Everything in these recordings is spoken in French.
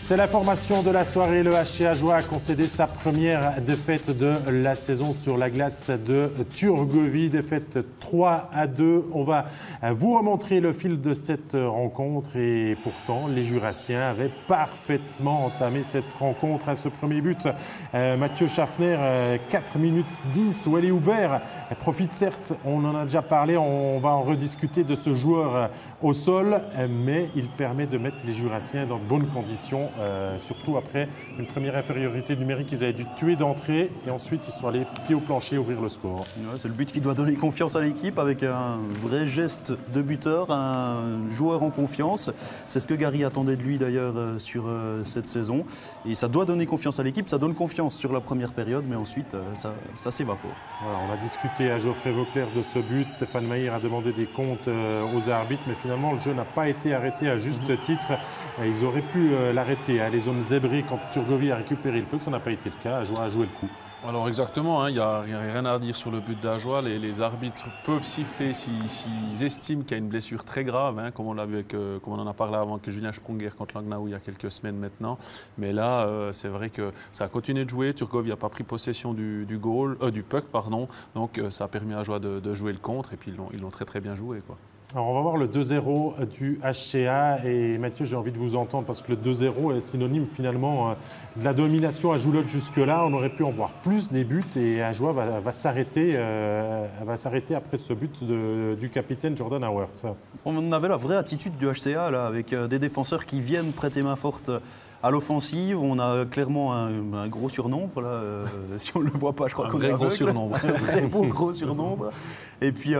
C'est la formation de la soirée. Le HCA Joie a concédé sa première défaite de la saison sur la glace de Turgovie. Défaite 3-2. On va vous remontrer le fil de cette rencontre. Et pourtant, les Jurassiens avaient parfaitement entamé cette rencontre à ce premier but. Mathieu Schaffner, 4 minutes 10. Wally Hubert profite certes, on en a déjà parlé, on va en rediscuter de ce joueur au sol, mais il permet de mettre les Jurassiens dans de bonnes conditions, surtout après une première infériorité numérique. Ils avaient dû tuer d'entrée et ensuite ils sont allés pied au plancher ouvrir le score. Ouais, c'est le but qui doit donner confiance à l'équipe avec un vrai geste de buteur, un joueur en confiance. C'est ce que Gary attendait de lui d'ailleurs sur cette saison. Et ça doit donner confiance à l'équipe, ça donne confiance sur la première période, mais ensuite ça s'évapore. Voilà, on a discuté à Geoffrey Vauclair de ce but. Stéphane Maïr a demandé des comptes aux arbitres, mais finalement le jeu n'a pas été arrêté à juste titre. Ils auraient pu l'arrêter, les hommes zébrés, quand Turgovie a récupéré le puck. Ça n'a pas été le cas, Ajoie a joué le coup. Alors exactement, il n'y a rien à dire sur le but d'Ajoie. Les arbitres peuvent siffler s'ils estiment qu'il y a une blessure très grave, comme on l'a vu, comme on en a parlé avant avec Julien Sprunger contre Langnau il y a quelques semaines maintenant. Mais là, c'est vrai que ça a continué de jouer. Turgovie n'a pas pris possession du puck, donc ça a permis à Ajoie de jouer le contre et puis ils l'ont très très bien joué, quoi. Alors on va voir le 2-0 du HCA et Mathieu, j'ai envie de vous entendre parce que le 2-0 est synonyme finalement de la domination à Joulotte jusque-là. On aurait pu en voir plus des buts et Ajoie va s'arrêter après ce but du capitaine Jordan Howard. On avait la vraie attitude du HCA là, avec des défenseurs qui viennent prêter main forte à l'offensive. On a clairement un gros surnombre là. Si on ne le voit pas, je crois qu'on est gros surnombre. Un très beau gros surnombre. Et puis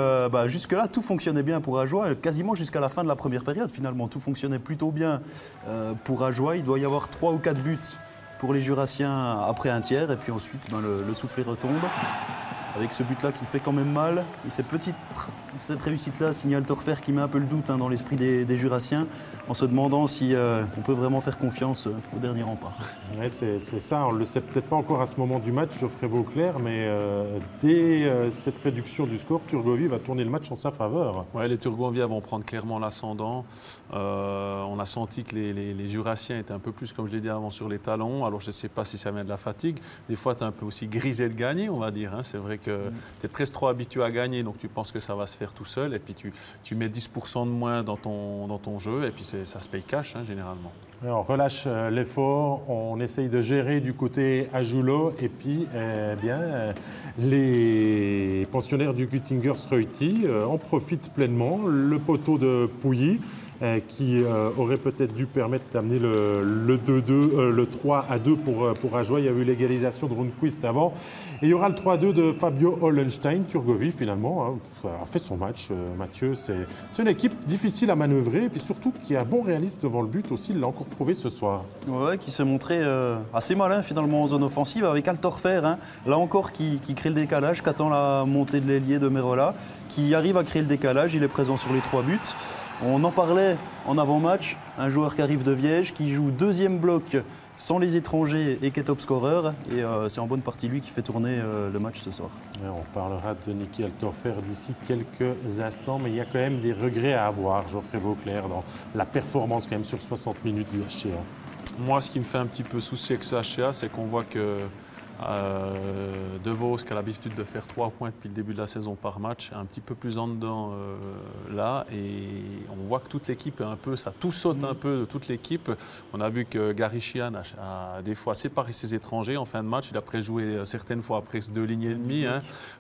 jusque-là, tout fonctionnait bien pour Ajoie, quasiment jusqu'à la fin de la première période finalement. Tout fonctionnait plutôt bien pour Ajoie. Il doit y avoir 3 ou 4 buts pour les Jurassiens après un tiers. Et puis ensuite, le soufflet retombe. Avec ce but-là qui fait quand même mal. Et cette réussite-là signale Torfer qui met un peu le doute dans l'esprit des Jurassiens en se demandant si on peut vraiment faire confiance au dernier rempart. Ouais, c'est ça, on ne le sait peut-être pas encore à ce moment du match, Geoffrey Vauclair, mais dès cette réduction du score, Turgovie va tourner le match en sa faveur. Ouais, les Turgoviens vont prendre clairement l'ascendant. On a senti que les Jurassiens étaient un peu plus, comme je l'ai dit avant, sur les talons. Alors je ne sais pas si ça vient de la fatigue. Des fois, tu es un peu aussi grisé de gagner, on va dire. C'est vrai que tu es presque trop habitué à gagner, donc tu penses que ça va se faire tout seul. Et puis tu mets 10% de moins dans ton jeu, et puis ça se paye cash, généralement. On relâche l'effort, on essaye de gérer du côté Ajulo, et puis les pensionnaires du Güttingers-Reuty en profitent pleinement. Le poteau de Pouilly, qui aurait peut-être dû permettre d'amener le 2-2, le 3-2 pour Ajoie. Il y a eu l'égalisation de Rundqvist avant. Et il y aura le 3-2 de Fabio Hollenstein. Turgovie, finalement, a fait son match. Mathieu, c'est une équipe difficile à manœuvrer et puis surtout qui a bon réaliste devant le but aussi. Il l'a encore prouvé ce soir. Ouais, qui s'est montré assez malin finalement en zone offensive avec Altorfer. Là encore, qui crée le décalage, qui attend la montée de l'ailier de Merola, qui arrive à créer le décalage. Il est présent sur les 3 buts. On en parlait en avant-match, un joueur qui arrive de Viège, qui joue deuxième bloc sans les étrangers et qui est top scorer. Et c'est en bonne partie lui qui fait tourner le match ce soir. Ouais, on parlera de Niki Altorfer d'ici quelques instants, mais il y a quand même des regrets à avoir, Geoffrey Vauclair, dans la performance quand même sur 60 minutes du HCA. Moi, ce qui me fait un petit peu souci avec ce HCA, c'est qu'on voit que De Vos, qui a l'habitude de faire 3 points depuis le début de la saison par match, un petit peu plus en dedans là, et on voit que toute l'équipe ça tout saute un peu de toute l'équipe. On a vu que Gary Sheehan a des fois séparé ses étrangers en fin de match. Il a préjoué certaines fois après 2 lignes et demie.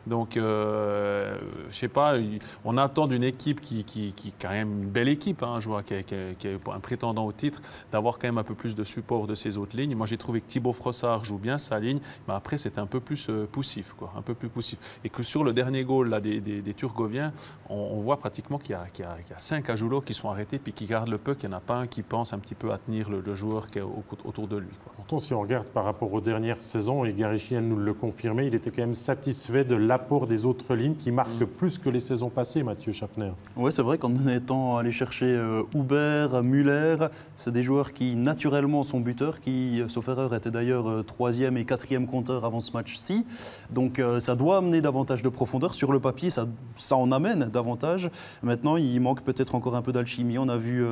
Donc, je sais pas, on attend d'une équipe qui est quand même une belle équipe, un joueur qui est un prétendant au titre, d'avoir quand même un peu plus de support de ses autres lignes. Moi, j'ai trouvé que Thibaut Frossard joue bien sa ligne. Mais après, c'était un peu plus poussif, un peu plus poussif. Et que sur le dernier goal là, des Turgoviens, on voit pratiquement qu'il y a 5 Ajulo qui sont arrêtés puis qui gardent le puck. Il n'y en a pas un qui pense un petit peu à tenir le joueur qui est autour de lui, quoi. Pourtant, si on regarde par rapport aux dernières saisons, et Gary Sheehan nous le confirmait, il était quand même satisfait de l'apport des autres lignes qui marquent plus que les saisons passées, Mathieu Schaffner. Oui, c'est vrai qu'en étant allé chercher Hubert, Müller, c'est des joueurs qui naturellement sont buteurs, qui, sauf erreur, étaient d'ailleurs 3e et 4e compteur avant ce match-ci. Donc ça doit amener davantage de profondeur. Sur le papier, ça en amène davantage. Maintenant, il manque peut-être encore un peu d'alchimie. On a vu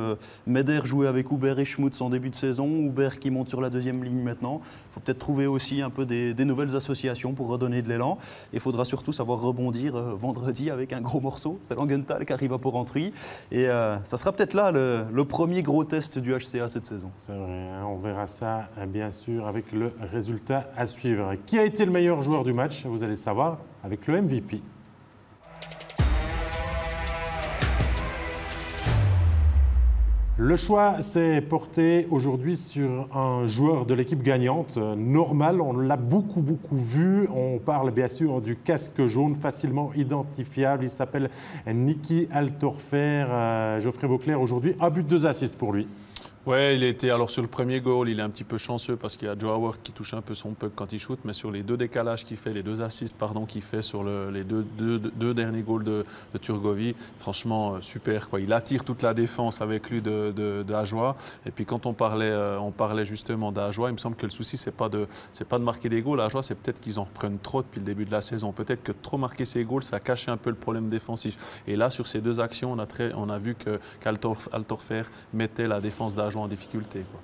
Meder jouer avec Huber et Schmutz en début de saison. Huber qui monte sur la deuxième ligne maintenant. Il faut peut-être trouver aussi un peu des nouvelles associations pour redonner de l'élan. Il faudra surtout savoir rebondir vendredi avec un gros morceau. C'est Langenthal qui arrive à Porrentruy. Et ça sera peut-être là le premier gros test du HCA cette saison. C'est vrai, hein, on verra ça bien sûr avec le résultat à suivre. Qui a été le meilleur joueur du match? Vous allez savoir avec le MVP. Le choix s'est porté aujourd'hui sur un joueur de l'équipe gagnante. Normal, on l'a beaucoup vu. On parle bien sûr du casque jaune, facilement identifiable. Il s'appelle Nicky Altorfer. Geoffrey Vauclair, aujourd'hui, 1 but, 2 assists pour lui. Ouais, il était alors sur le premier goal, il est un petit peu chanceux parce qu'il y a Joe Howard qui touche un peu son puck quand il shoot, mais sur les 2 décalages qu'il fait, les 2 assists qu'il fait sur les deux derniers goals de Turgovie, franchement super quoi. Il attire toute la défense avec lui de Ajoie. Et puis quand on parlait justement d'Ajoie, il me semble que le souci c'est pas de marquer des goals. Ajoie, c'est peut-être qu'ils en reprennent trop depuis le début de la saison. Peut-être que trop marquer ces goals, ça cachait un peu le problème défensif. Et là, sur ces 2 actions, on a vu qu'Altorfer mettait la défense d'Ajoie en difficulté, quoi.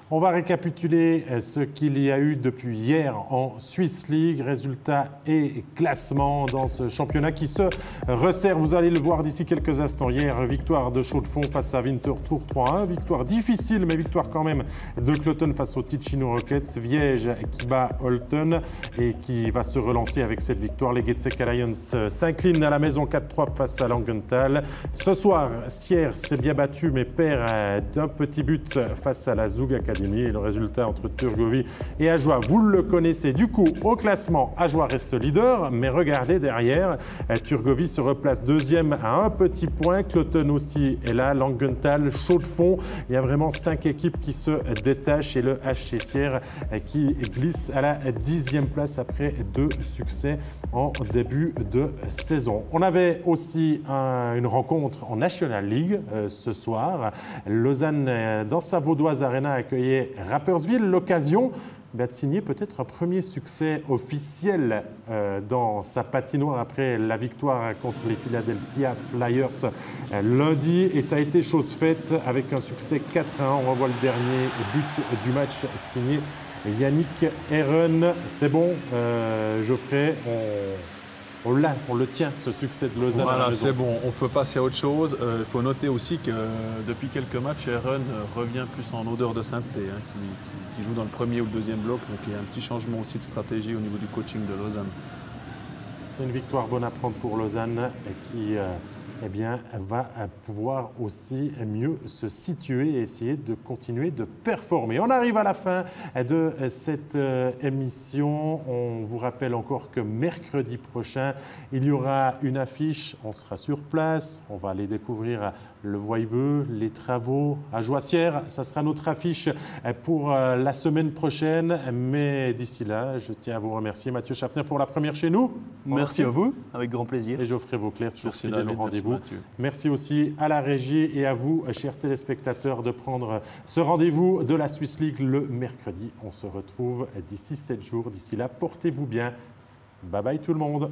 On va récapituler ce qu'il y a eu depuis hier en Swiss League, résultats et classements dans ce championnat qui se resserre. Vous allez le voir d'ici quelques instants. Hier, victoire de Chaux-de-Fonds face à Winterthur 3-1. Victoire difficile, mais victoire quand même de Cloton face aux Ticino Rockets. Viège qui bat Holton et qui va se relancer avec cette victoire. Les Getsek Lions s'inclinent à la maison 4-3 face à Langenthal. Ce soir, Sierre s'est bien battu, mais perd d'un petit but face à la Zug Academy. Et le résultat entre Turgovie et Ajoie, vous le connaissez. Du coup, au classement, Ajoie reste leader, mais regardez derrière, Turgovie se replace 2e à un petit point. Cloton aussi est là, Langenthal, Chaux-de-Fonds. Il y a vraiment 5 équipes qui se détachent et le HC Sierre qui glisse à la 10e place après 2 succès en début de saison. On avait aussi une rencontre en National League ce soir. Lausanne, dans sa Vaudoise Arena, accueillait Rapperswil. L'occasion de signer peut-être un premier succès officiel dans sa patinoire après la victoire contre les Philadelphia Flyers lundi. Et ça a été chose faite avec un succès 4-1. On revoit le dernier but du match signé Yannick Herren. C'est bon, Geoffrey, on le tient, ce succès de Lausanne. Voilà, c'est bon, on peut passer à autre chose. Il faut noter aussi que depuis quelques matchs, Herren revient plus en odeur de sainteté, hein, qui joue dans le premier ou le deuxième bloc. Donc il y a un petit changement aussi de stratégie au niveau du coaching de Lausanne. C'est une victoire bonne à prendre pour Lausanne qui va pouvoir aussi mieux se situer et essayer de continuer de performer. On arrive à la fin de cette émission. On vous rappelle encore que mercredi prochain, il y aura une affiche. On sera sur place. On va aller découvrir le Voibeux, les travaux à Joissière. Ça sera notre affiche pour la semaine prochaine. Mais d'ici là, je tiens à vous remercier, Mathieu Schaffner, pour la première chez nous. Merci à vous, avec grand plaisir. Et Geoffrey Vauclair, toujours fidèle au rendez-vous. Merci aussi à la régie et à vous, chers téléspectateurs, de prendre ce rendez-vous de la Swiss League le mercredi. On se retrouve d'ici 7 jours. D'ici là, portez-vous bien. Bye bye tout le monde.